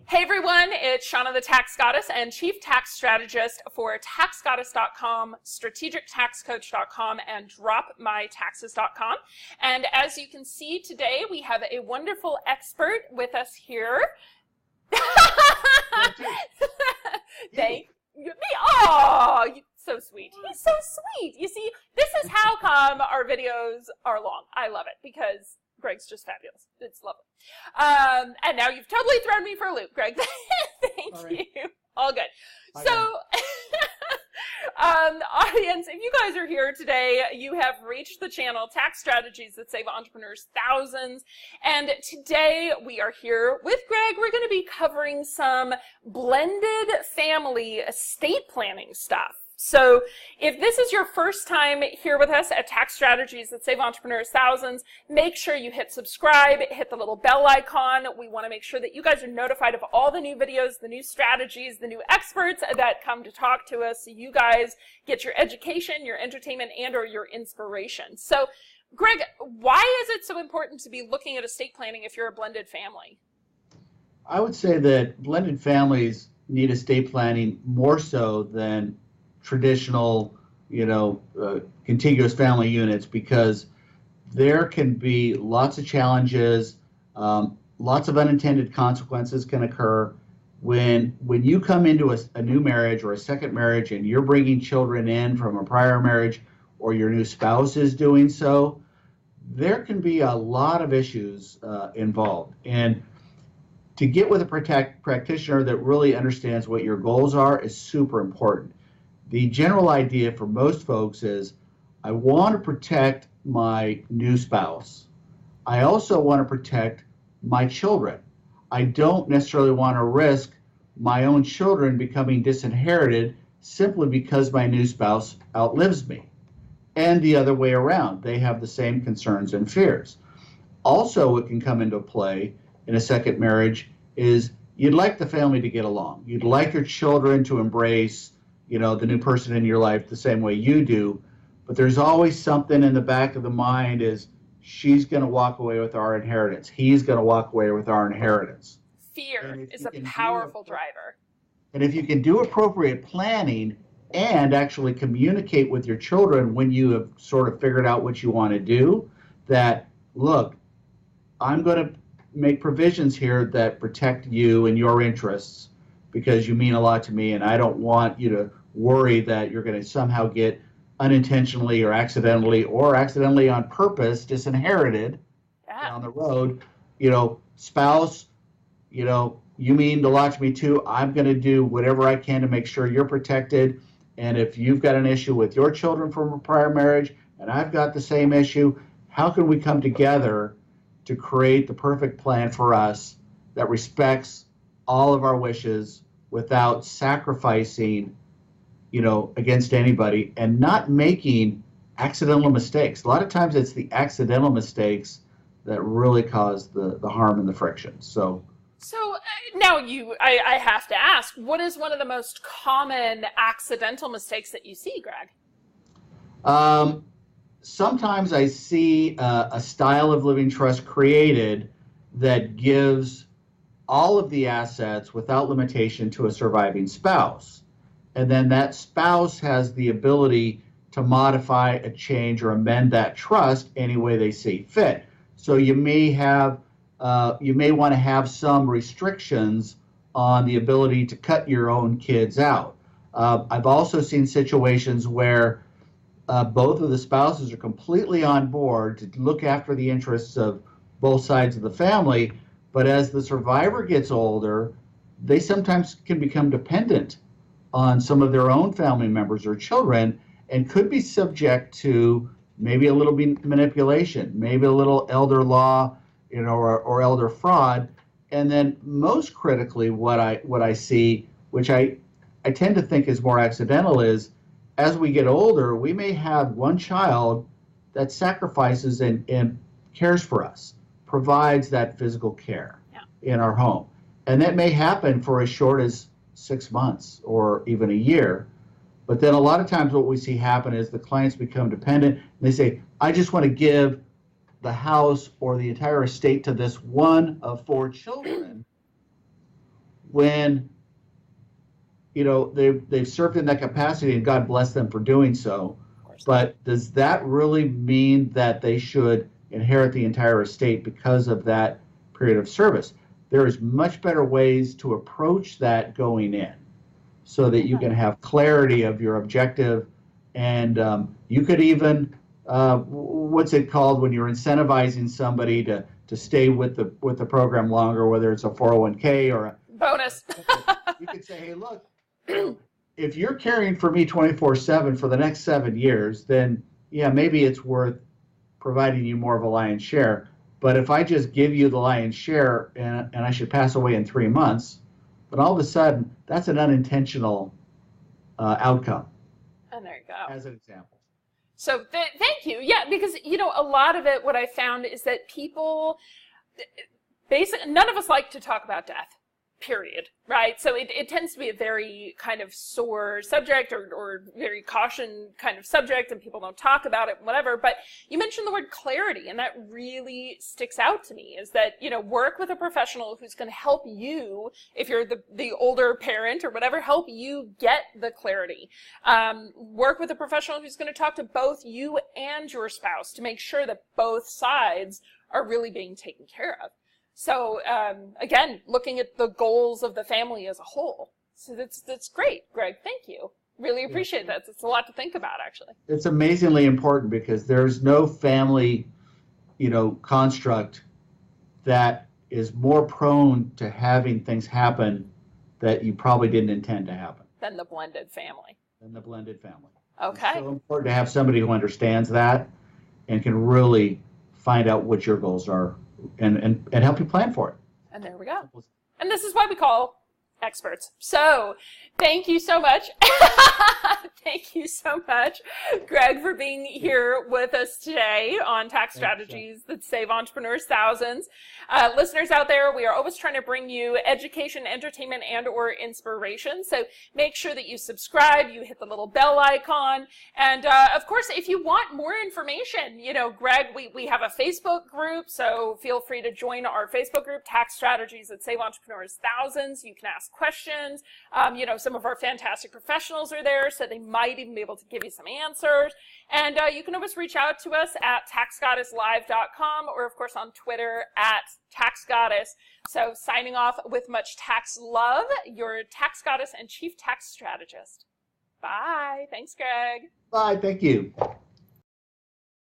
Hey everyone, it's Shauna the Tax Goddess and Chief Tax Strategist for TaxGoddess.com, StrategicTaxCoach.com, and DropMyTaxes.com. And as you can see today, we have a wonderful expert with us here. Thank you. Oh, so sweet. He's so sweet. You see, this is how come our videos are long. I love it because Greg's just fabulous. It's lovely. And now you've totally thrown me for a loop, Greg. Thank you. All good. So, audience, if you guys are here today, you have reached the channel Tax Strategies That Save Entrepreneurs Thousands. And today we are here with Greg. We're going to be covering some blended family estate planning stuff. So if this is your first time here with us at Tax Strategies That Save Entrepreneurs Thousands, make sure you hit subscribe, hit the little bell icon. We want to make sure that you guys are notified of all the new videos, the new strategies, the new experts that come to talk to us, so you guys get your education, your entertainment, and or your inspiration. So Greg, why is it so important to be looking at estate planning if you're a blended family? I would say that blended families need estate planning more so than traditional, contiguous family units, because there can be lots of challenges, lots of unintended consequences can occur. When you come into a new marriage or a second marriage and you're bringing children in from a prior marriage, or your new spouse is doing so, there can be a lot of issues involved. And to get with a practitioner that really understands what your goals are is super important. The general idea for most folks is, I want to protect my new spouse. I also want to protect my children. I don't necessarily want to risk my own children becoming disinherited simply because my new spouse outlives me. And the other way around, they have the same concerns and fears. Also, what can come into play in a second marriage is you'd like the family to get along. You'd like your children to embrace the new person in your life the same way you do, but there's always something in the back of the mind is, she's going to walk away with our inheritance. He's going to walk away with our inheritance. Fear is a powerful driver. And if you can do appropriate planning and actually communicate with your children when you have sort of figured out what you want to do, that, look, I'm going to make provisions here that protect you and your interests because you mean a lot to me, and I don't want you to worry that you're going to somehow get unintentionally or accidentally on purpose disinherited down the road. Spouse, you mean a lot to me too. I'm going to do whatever I can to make sure you're protected. And if you've got an issue with your children from a prior marriage and I've got the same issue, how can we come together to create the perfect plan for us that respects all of our wishes without sacrificing against anybody, and not making accidental mistakes. A lot of times it's the accidental mistakes that really cause the harm and the friction. So now I have to ask, what is one of the most common accidental mistakes that you see, Greg? Sometimes I see a style of living trust created that gives all of the assets without limitation to a surviving spouse. And then that spouse has the ability to modify, a change, or amend that trust any way they see fit. So you may want to have some restrictions on the ability to cut your own kids out. I've also seen situations where both of the spouses are completely on board to look after the interests of both sides of the family, but as the survivor gets older, they sometimes can become dependent on some of their own family members or children, and could be subject to maybe a little bit manipulation, maybe a little elder law, or elder fraud. And then most critically, what I see, which I tend to think is more accidental, is as we get older, we may have one child that sacrifices and cares for us, provides that physical care in our home. And that may happen for as short as 6 months or even a year. But then a lot of times what we see happen is the clients become dependent, and they say, I just want to give the house or the entire estate to this one of 4 children. when, they've served in that capacity, and God bless them for doing so. But does that really mean that they should inherit the entire estate because of that period of service? There is much better ways to approach that going in, so that you can have clarity of your objective, and you could even what's it called when you're incentivizing somebody to stay with the program longer, whether it's a 401k or a bonus. You could say, hey, look, if you're caring for me 24/7 for the next 7 years, then yeah, maybe it's worth providing you more of a lion's share. But if I just give you the lion's share and I should pass away in 3 months, then all of a sudden that's an unintentional outcome. And there you go. As an example. So thank you. Yeah, because, a lot of it, what I found is that people, basically, none of us like to talk about death. Period. Right? So it tends to be a very kind of sore subject, or very caution kind of subject, and people don't talk about it, whatever. But you mentioned the word clarity, and that really sticks out to me, is that, work with a professional who's going to help you, if you're the older parent or whatever, help you get the clarity. Work with a professional who's going to talk to both you and your spouse to make sure that both sides are really being taken care of. So, again, looking at the goals of the family as a whole. So that's great, Greg. Thank you. Really appreciate that. It's a lot to think about, actually. It's amazingly important, because there's no family, construct that is more prone to having things happen that you probably didn't intend to happen. Than the blended family. It's Okay. so important to have somebody who understands that and can really find out what your goals are. And help you plan for it. And there we go. And this is why we call experts. So thank you so much. Thank you so much, Greg, for being here with us today on tax strategies that save entrepreneurs thousands. Listeners out there, we are always trying to bring you education, entertainment, and or inspiration. So make sure that you subscribe, you hit the little bell icon. And of course, if you want more information, Greg, we have a Facebook group, so feel free to join our Facebook group, Tax Strategies that Save Entrepreneurs Thousands. You can ask questions. Some of our fantastic professionals are there, so they might even be able to give you some answers. And you can always reach out to us at taxgoddesslive.com, or of course on Twitter at taxgoddess. So signing off with much tax love, your tax goddess and chief tax strategist. Bye. Thanks, Greg. Bye. Thank you.